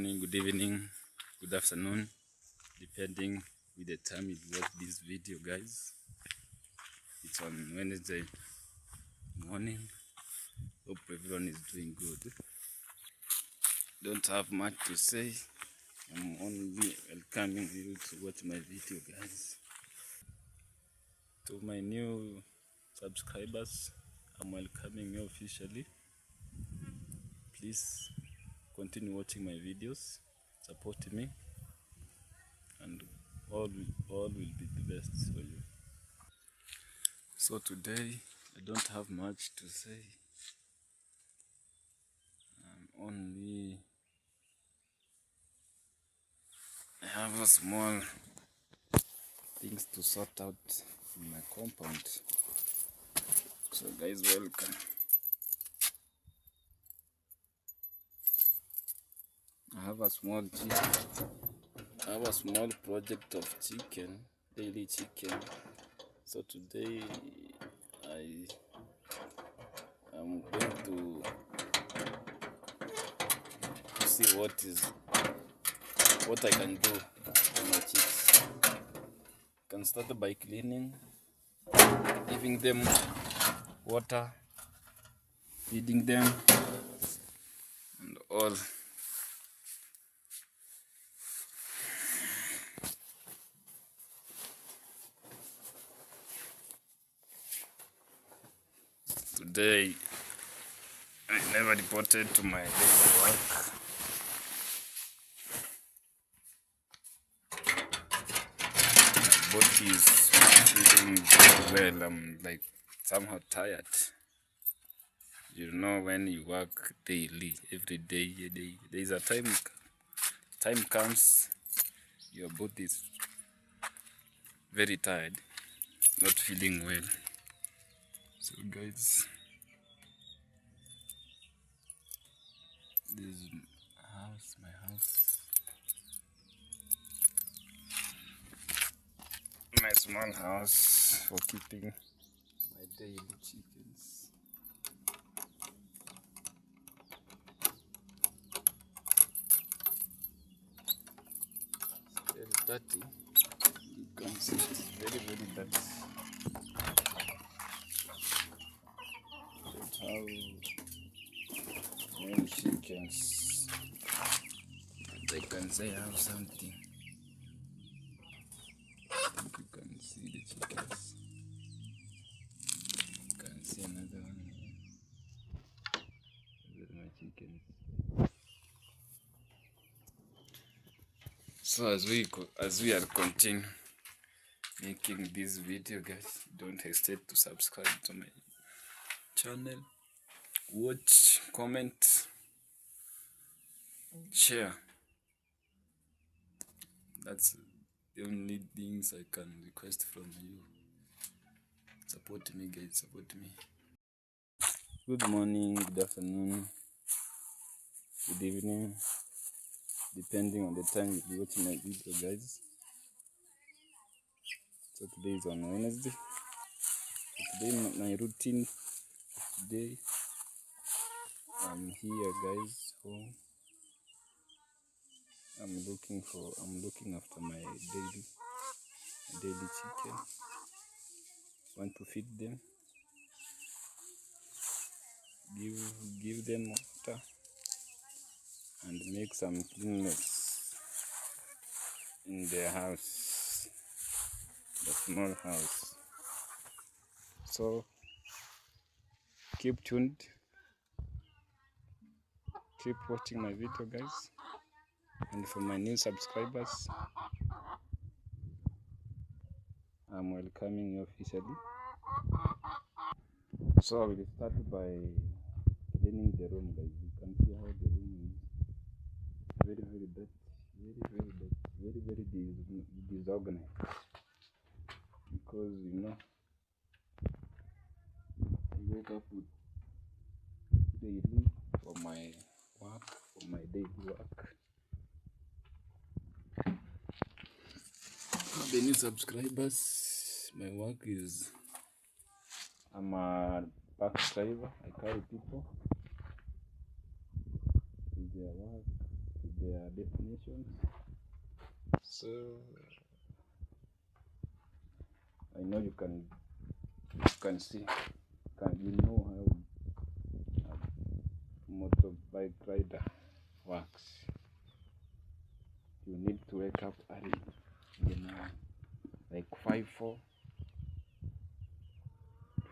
Morning, good evening, good afternoon, depending with the time you watch this video, guys. It's on Wednesday morning. Hope everyone is doing good. Don't have much to say. I'm only welcoming you to watch my video, guys. To my new subscribers, I'm welcoming you officially. Please continue watching my videos, support me, and all will be the best for you. So today I don't have much to say. Only I have a small things to sort out in my compound. So guys, welcome. I have a small project of chicken, daily chicken. So today I am going to see what I can do for my chicks. I can start by cleaning, giving them water, feeding them, and all. Today I never reported to my daily work. My body is feeling very well. I'm like somehow tired. You know, when you work daily, every day, there is a time comes, your body is very tired, not feeling well. So guys, this is my house, my small house for keeping my daily chickens. It's very dirty. You can see it's very dirty. That's how many chickens they can say have something. You can see the chickens. You can see another one here. These are my chickens. So as we are continue making this video, guys, don't hesitate to subscribe to my channel, watch, comment, share. That's the only things I can request from you. Support me, guys, support me. Good morning, good afternoon, good evening, depending on the time you watch my video, guys. So today is on Wednesday. So today my routine today, I'm here, guys, home. I'm looking after my daily chicken. Want to feed them, give them water, and make some cleanness in their house, the small house. So keep tuned, keep watching my video, guys. And for my new subscribers, I'm welcoming you officially. So I will start by cleaning the room, guys. You can see how the room is very dirty, very disorganized. Because you know, I wake up with daily for my daily work. For the new subscribers, my work is, I'm a bus driver. I carry people to their work, to their definitions. So I know you can see, you know how a motorbike rider works. You need to wake up early, like 5-4,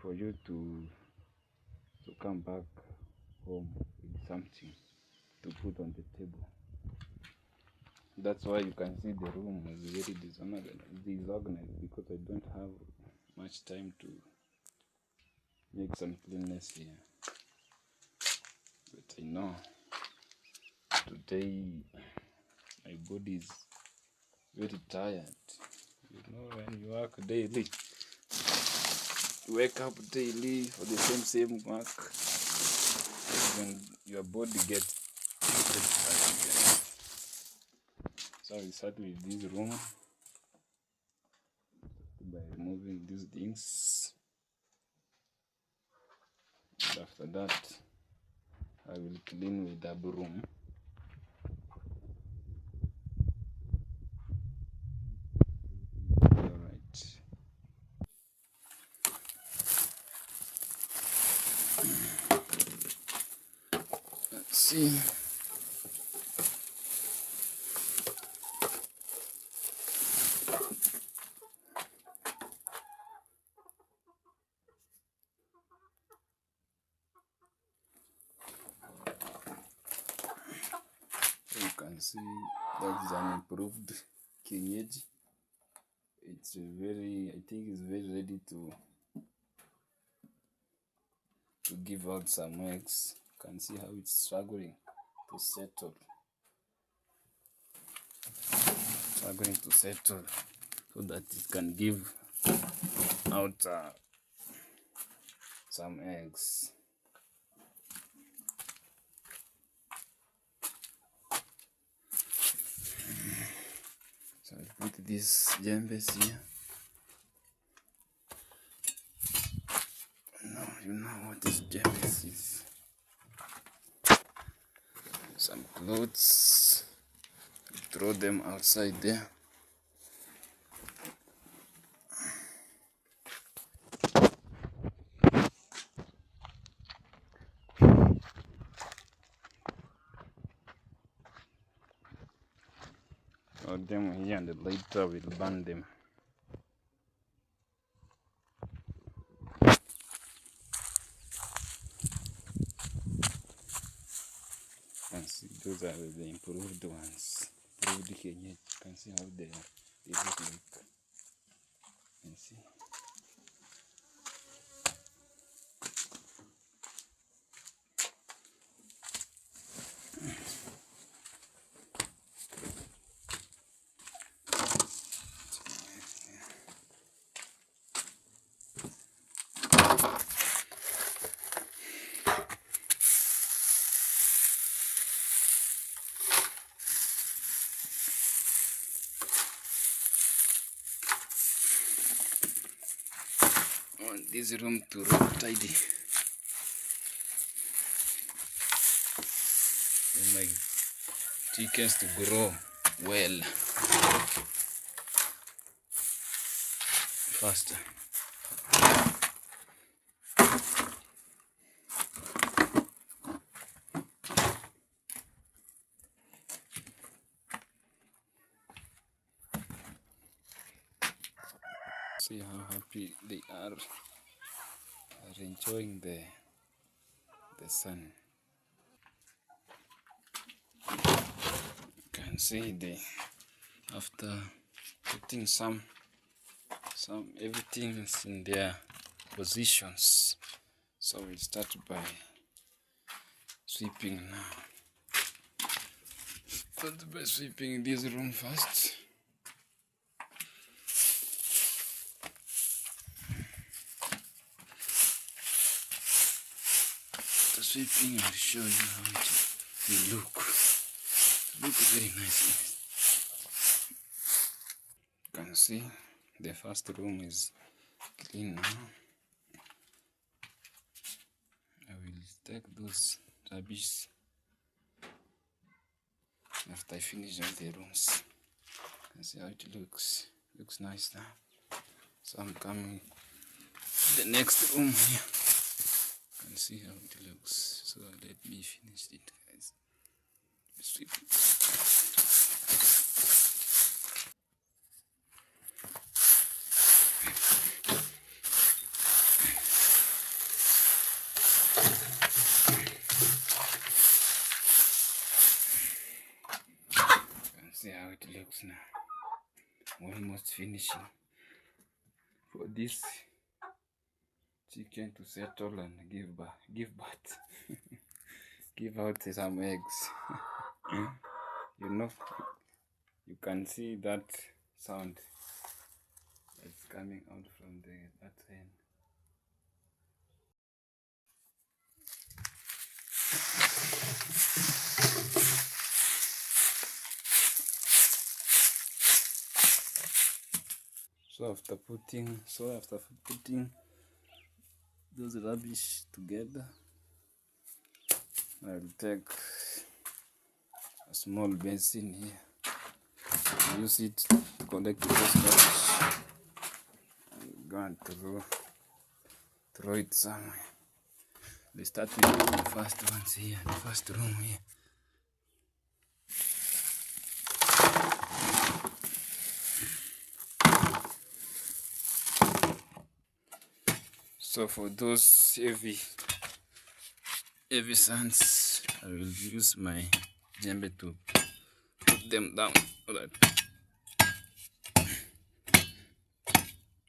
for you to come back home with something to put on the table. That's why you can see the room is very disorganized, because I don't have much time to make some cleanness here. But I know today my body is very tired. You know, when you work daily, you wake up daily for the same work, when your body gets very tired. So we start with this room by removing these things. And after that, I will clean with the broom. Alright. Let's see. You can see that's an improved kienyeji. It's very, I think it's very ready to give out some eggs. You can see how it's struggling to settle. So that it can give out some eggs. So I put these jembes here. Now you know what this jembes is. Some clothes, throw them outside there. Throw them here, and later we'll burn them. And see, those are the improved ones. Improved kienyeji. You can see how they look like. You can see. I want this room to look tidy. And my chickens to grow well, faster. See how happy they are enjoying the sun. You can see after putting some everything is in their positions. So we'll start by sweeping now. Start by sweeping this room first. After sweeping, I'll show you how it will look. It looks very nice. You can see the first room is clean now. I will take those rubbish after I finish all the rooms. And see how it looks. Looks nice now. So I'm coming to the next room here. You can see how it looks. So let me finish it, guys. Sweep it. See how it looks now. Almost finishing. For this chicken to settle and give birth. Give out some eggs. You know, you can see that sound that's coming out from that hen. So after putting those rubbish together, I'll take a small basin here, use it to collect those rubbish and go and throw it somewhere. Let's start with the first ones here, the first room here. So for those heavy sands, I will use my djembe to put them down so that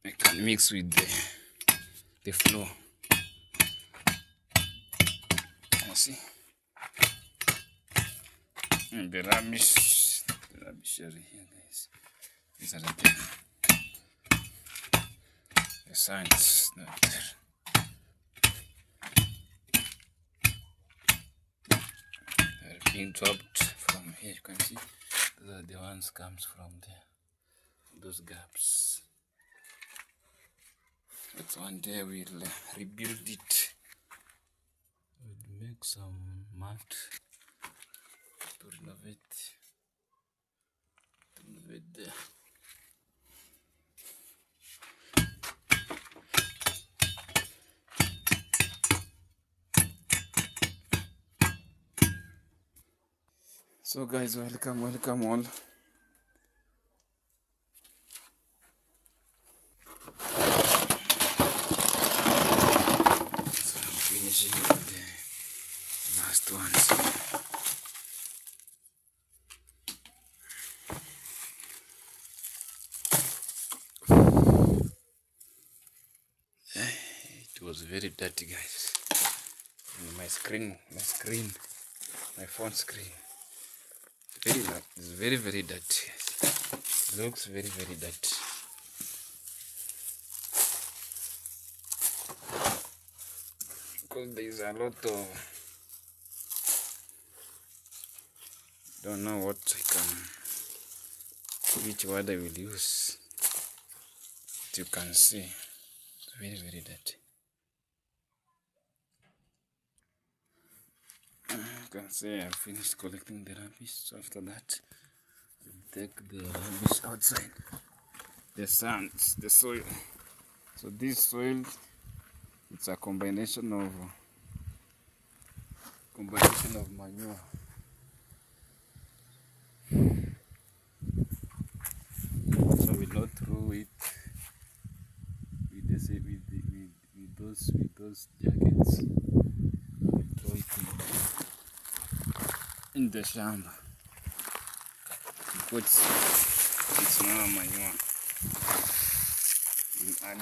I can mix with the floor. You see? And the rubbish are here, guys. These are the sands not there. They're being dropped from here. You can see those are the ones comes from there. Those gaps. But one day we'll rebuild it. We'll make some mat to renovate there. So guys, welcome all. So I'm finishing with the last ones. It was very dirty, guys. And my phone screen. It's very dirty. It looks very dirty. Because there is a lot of, don't know what which word I will use. But you can see it's very dirty. You can see I've finished collecting the rubbish. So after that, I'll take the rubbish outside. The sands, the soil. So this soil, it's a combination of manure. So we not throw it with those jackets. We throw it in the shamba. It's now manure. We'll add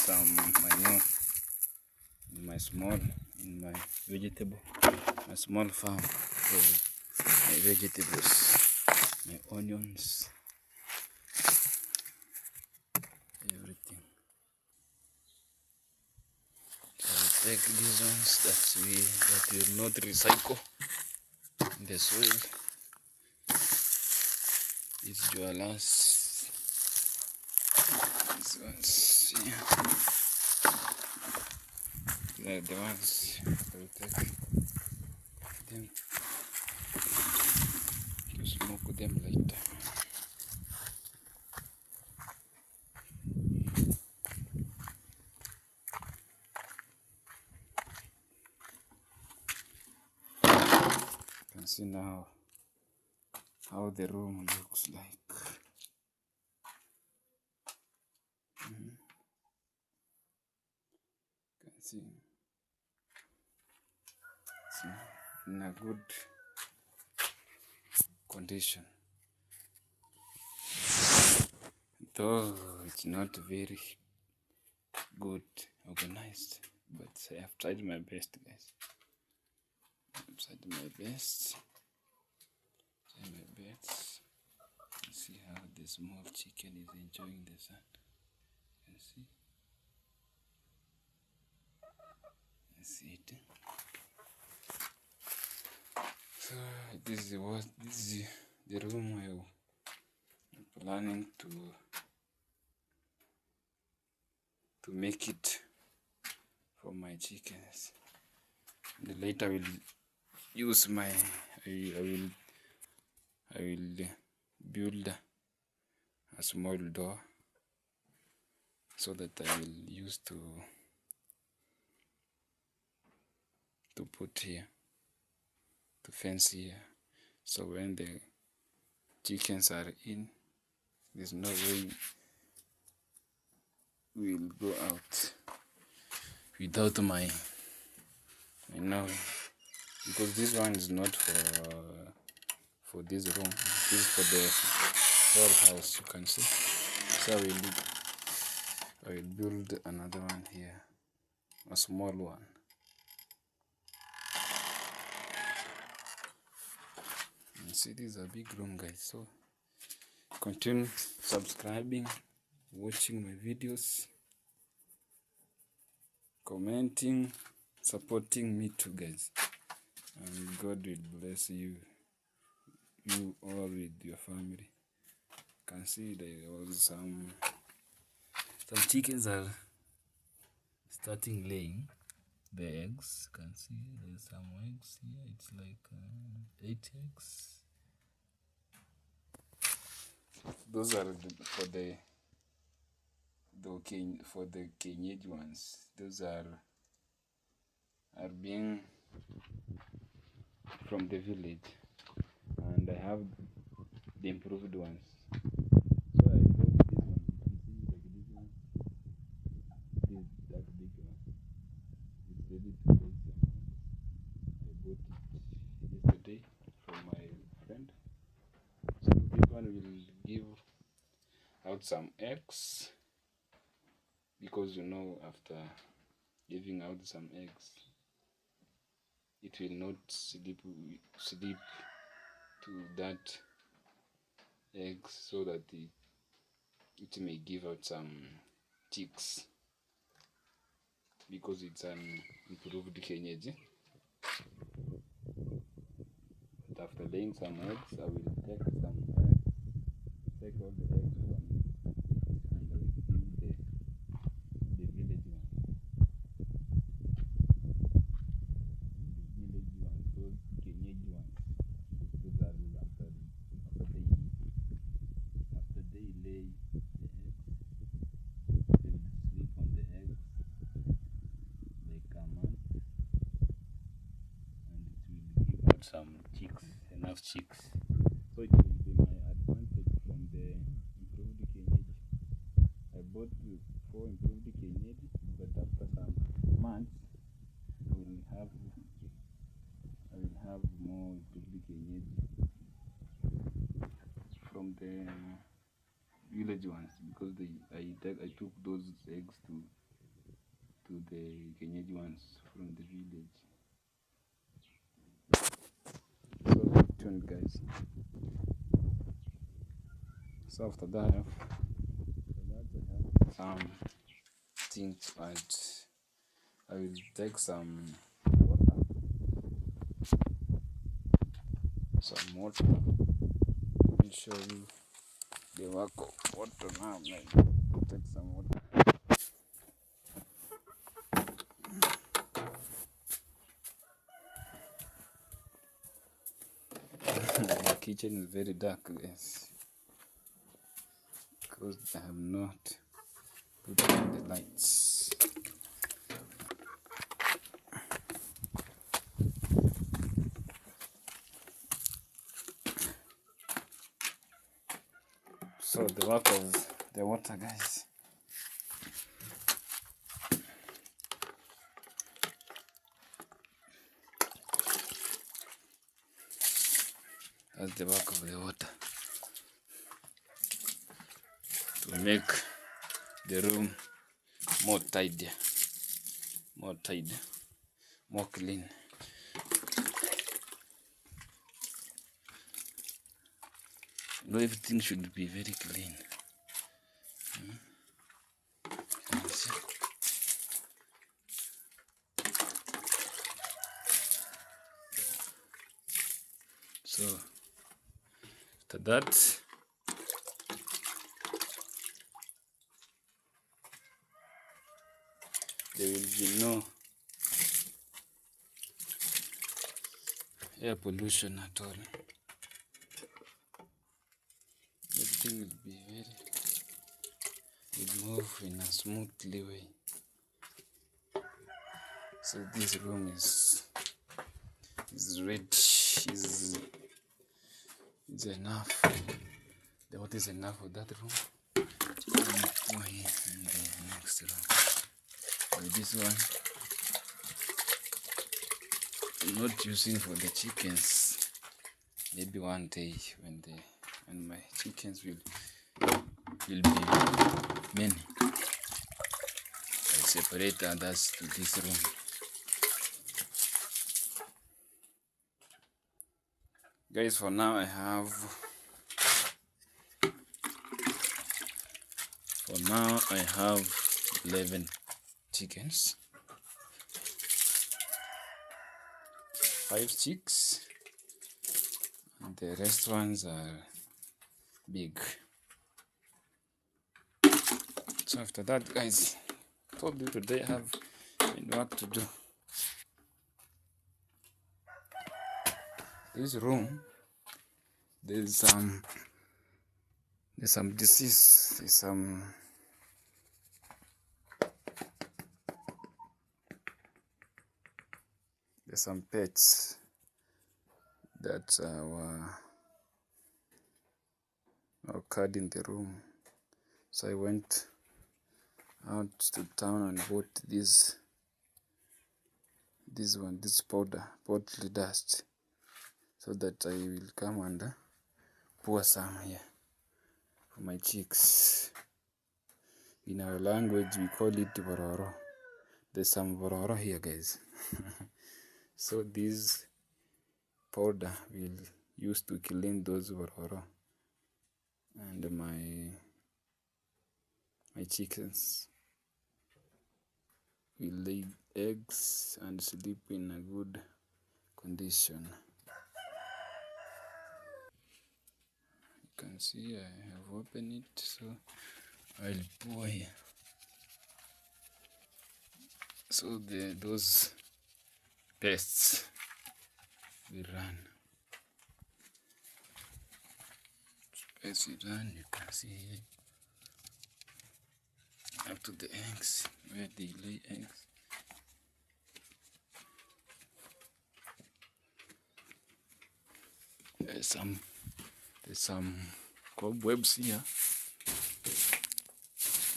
some manure in my small farm for my vegetables, my onions, everything. So I'll take these ones that will not recycle in the soil. These jualas, these ones, yeah. They're the ones I will take. can see now how the room looks like. You can see it's in a good condition, though it's not very good organized, but I have tried my best, guys. I've tried my best. See how the small chicken is enjoying the sun. You can see. It. So this is the room I'm planning to make it for my chickens. And later I will use my I will build a small door so that I will use to put here, to fence here, so when the chickens are in, there's no way we'll go out without my knowing, because this one is not for this room, this is for the whole house, you can see. So I will build another one here, a small one. You see, this is a big room, guys. So continue subscribing, watching my videos, commenting, supporting me too, guys, and God will bless you all with your family. You can see there was some chickens are starting laying the eggs. You can see there's some eggs here. It's like 8 eggs. Those are for the caged ones. Those are being from the village, and I have the improved ones. So I bought this one. You can see like this one, that big one. It's ready to lay some eggs. I bought it yesterday from my friend. So this one will give out some eggs, because after giving out some eggs, it will not sleep to that eggs, so that it may give out some chicks, because it's an improved cage. But after laying some eggs, I will take all the eggs from it, and I will give the village one. Those caged ones. Those are after they lay the eggs, they will sleep on the eggs like a month, and it will give out some chicks, enough chicks. So it will be my advantage from the improved cage. I bought 4 improved cage, but after some months I will have more improved cage from the village ones, because I took those eggs to the cage ones from the village. So stay tuned, guys. So after that, I have some things to add. I will take some water. Let me show you the work of water now. Take some water. The kitchen is very dark, guys, because I have not put on the lights. So the work of the water, guys. That's the work of the water, to make the room more tidy, more clean. Everything should be very clean. So after that, there will be no air pollution at all. Everything will be will move in a smoothly way. So this room is ready, is enough. The water is enough for that room. And the next room. So this one I'm not using for the chickens. Maybe one day when my chickens will be many, I'll separate others to this room. Guys, for now I have 11 chickens, 5 chicks, and the rest ones are big. So after that, guys, told you today I have work to do. This room, there's some disease, there's some pets that occurred in the room. So I went out to town and bought this poultry dust, so that I will come and pour some here for my chicks. In our language we call it bororo. There's some bororo here, guys. So this powder will use to clean those bororo, and my chickens will lay eggs and sleep in a good condition. You can see I have opened it, so I'll pour here. So those pests will run. Pests will run, you can see here. Up to the eggs, where they lay eggs. There's some cobwebs here.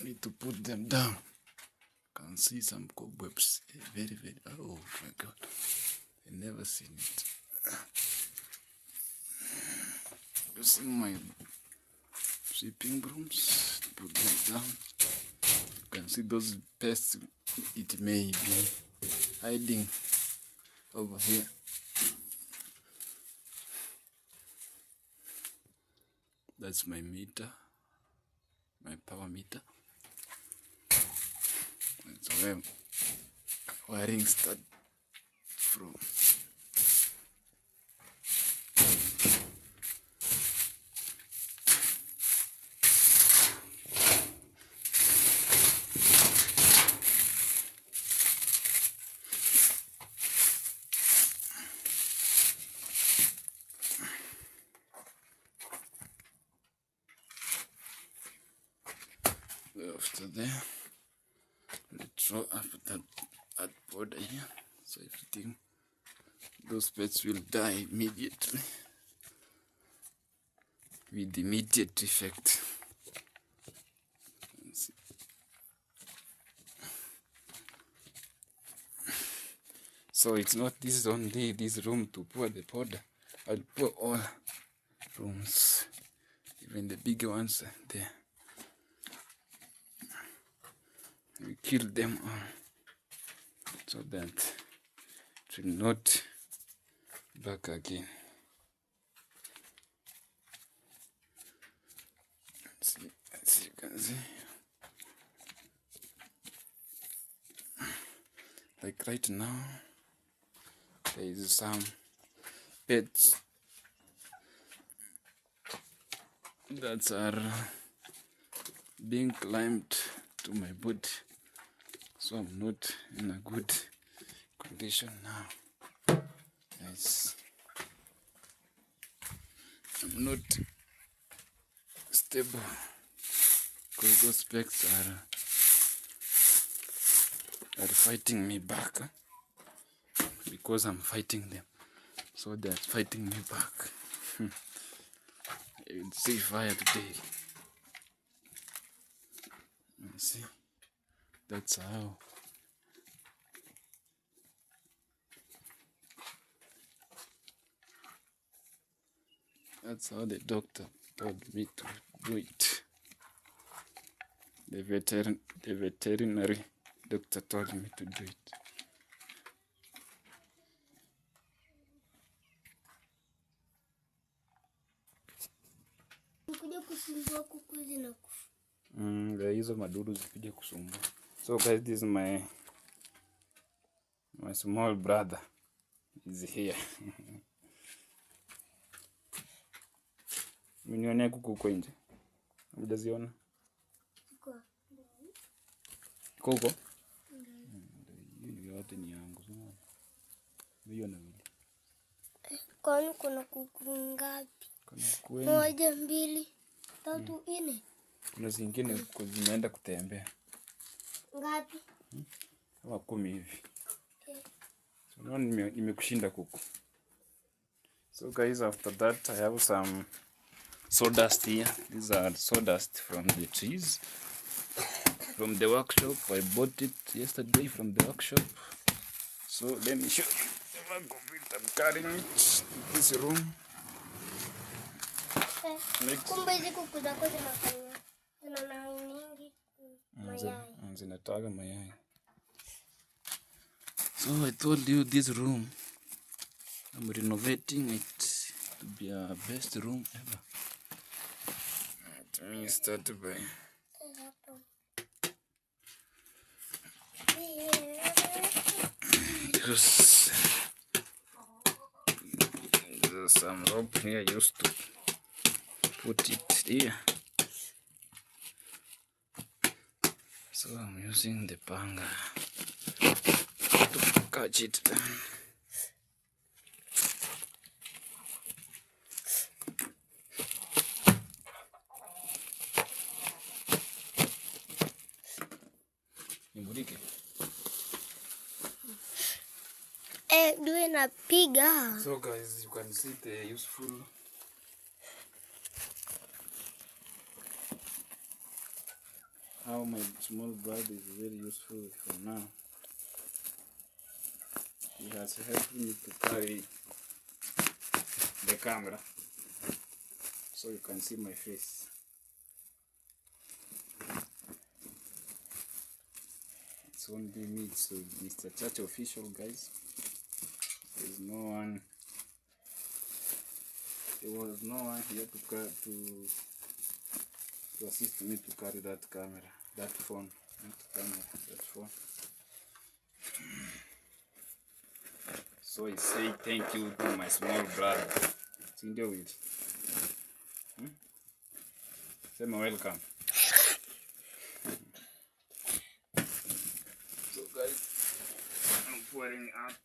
Need to put them down. Can see some cobwebs. Very, oh my God, I never seen it. Using my sweeping brooms to put them down. You can see those pests. It may be hiding over here. That's my meter, my power meter. That's where wiring starts from. After there, let's throw up that powder here, so everything, those pets will die immediately with immediate effect. So it's not this only this room to pour the powder. I'll pour all rooms, even the big ones there. We kill them all so that it will not back again. See, as you can see, like right now, there is some pets that are being climbed to my body, so I'm not in a good condition now. Yes, I'm not stable because those pets are fighting me back, because I'm fighting them, so they're fighting me back. You will see fire today. You see, that's how. That's how the doctor told me to do it. The veterinary doctor told me to do it. Hizo madudu zikuja kusumbua. So guys, this is my small brother is here. Mnione kuku huko nje. Mjaziona? Kuku? Hiyo yote ni yangu. Hiyo na mimi. Kwani kuna kuku ngapi? Moja, mbili, tatu, nne. Kuna zingine zimeenda kutembea. Ngapi? Kama 10 hivi. So now nimekushinda kuku. So guys, after that I have some sawdust here. These are sawdust from the trees, from the workshop. I bought it yesterday from the workshop. So let me show you the bag of it. I'm carrying it to this room. Kumbe hizi kuku zako zinafanya mingi mayai. Zinataga mayai. So I told you this room, I'm renovating it to be our best room ever. Let me start by use there's some rope here I used to put it here. So I'm using the panga to catch it down. Due napiga. So guys, you can see the useful how my small brother is very useful for now. He has helped me to carry the camera so you can see my face. It's only me, so Mr. Church official, guys. There was no one here to assist me to carry that camera, that phone, not camera, that phone. So I say thank you to my small brother. Sindio with. Say my welcome. So guys, I'm pouring out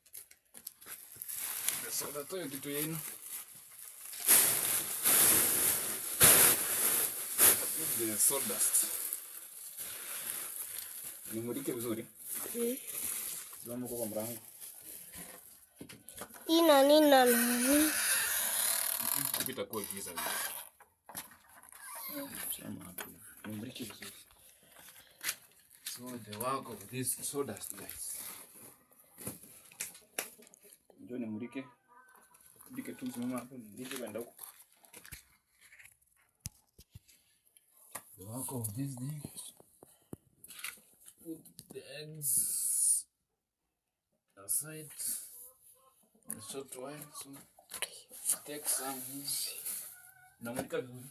the soda to you. The sawdust. Nimulike vizuri. Simama kwa mrango. Ina nani? Kupita kwa giza. Simama hapo. Nimulike vizuri. So the work of this sawdust, guys. Njoo nimulike. Mulike tu simama hapo nimulike kwenda huko. The work of this thing. Put the eggs aside in a short while, so take some here. Namulika vizuri.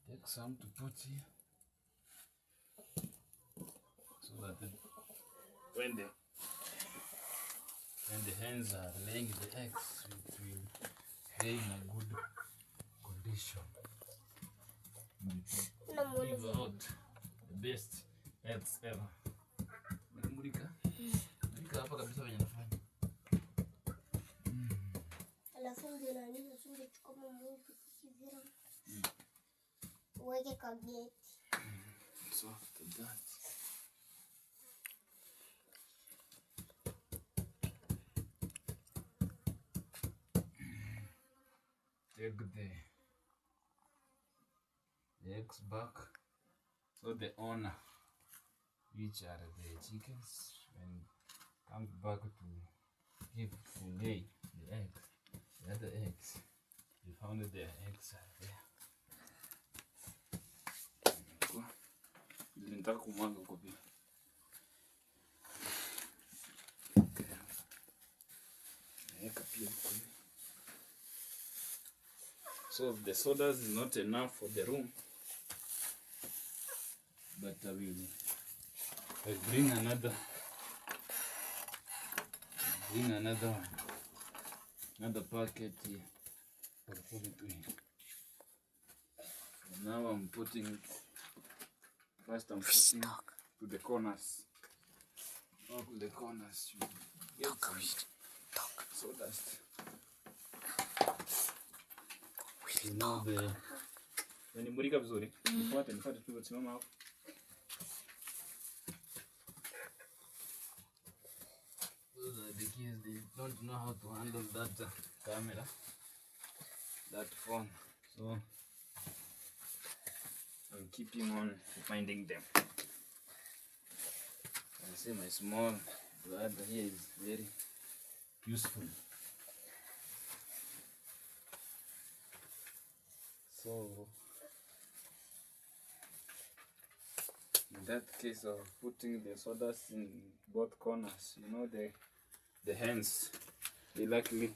Take some to put here, so that when the hens are laying the eggs, it will lay in a good condition. Give out the best eggs ever. Mulika hapa kabisa wenye nafanya. Alafu ndio nani usunge kama mwezi kivira. Uweke kwa gate. So after that, take the eggs back, so the owner, which are the chickens, when comes back to lay the eggs, the other eggs, they found that their eggs are there. Nitaka kumwaga huko pia. Naweka pia huko. So if the sodas is not enough for the room, but I will bring another one, another packet here. I'll put it in. So now I'm putting it. First I'm putting to the corners. Oh, to the corners. You get so dust. You know the. Yani mulika vizuri. Nifuate tu simama hapo. Those are the kids, they don't know how to handle that camera, that phone. So I'm keeping on finding them. I see my small brother here is very useful. So in that case of putting the sodas in both corners, you know the hens, they likely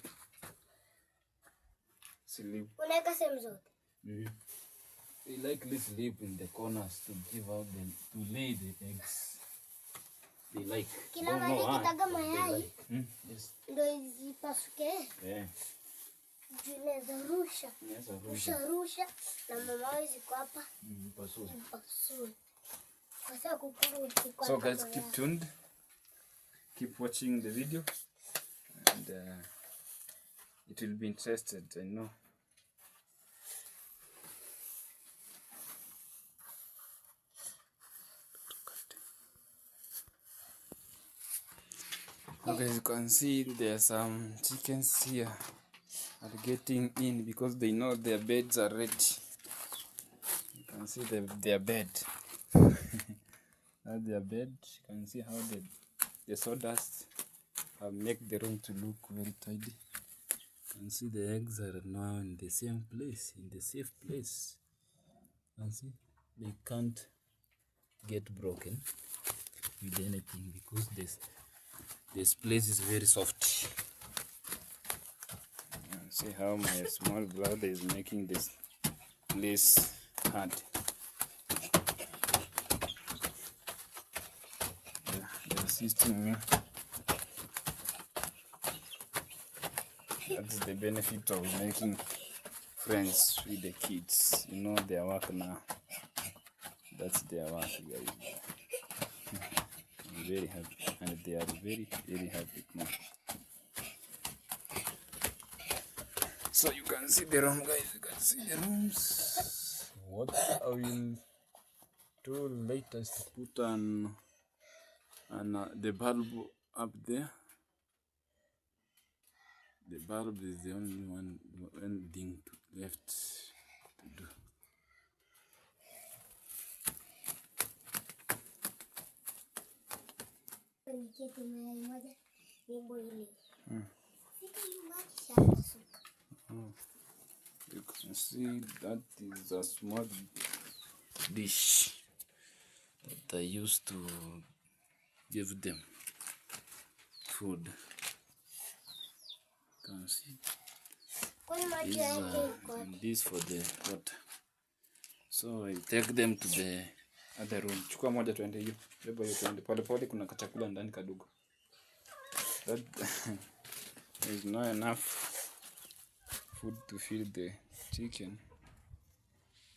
sleep. Unaweka sehemu zote. They likely sleep in the corners to give out to lay the eggs. They like. Kila mali kitaga mayai. Yes. Ndio zipasuke. Yeah. Zinaweza rusha. Rusha na mama wao ziko hapa. Pasue. Kwa sababu kukuru ziko. So guys, keep tuned. Keep watching the video, and it will be interesting, I know. Okay, as you can see, there are some chickens here are getting in because they know their beds are ready. You can see their bed. That's their bed. You can see how the sawdust have make the room to look very tidy. You can see the eggs are now in the same place, in the safe place. You can see they can't get broken with anything because this place is very soft. See how my small brother is making this place hard. They're assisting me. That's the benefit of making friends with the kids. You know their work now. That's their work, guys. I'm very happy, and they are very, very happy now. So you can see the room, guys. You can see the rooms. What I will do later is to put on the bulb up there. The bulb is the only one thing left to do. You can see that is a small dish that I used to give them food. You can see this for the water. So I take them to the other room. Chukua moja tuende hiyo. Beba hiyo tuende. Pole pole kuna kachakula ndani kadogo. That there is not enough food to feed the chicken.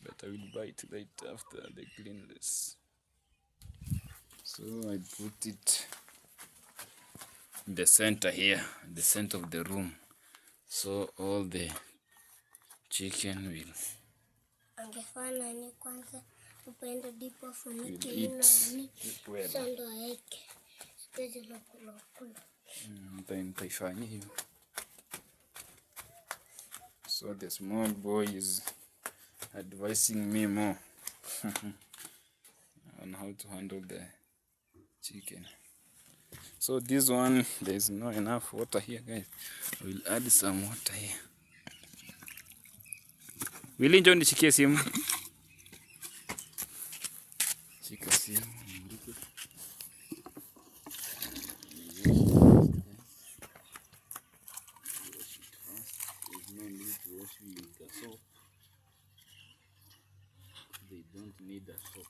But I will buy it later after they clean this. So I put it in the center here, in the center of the room. So all the chicken will nitaifanya hiyo. So the small boy is advising me more on how to handle the chicken. So this one, there is not enough water here, guys. I will add some water here. Willy, njoo nishikie simu. Shika simu. They don't need a soap.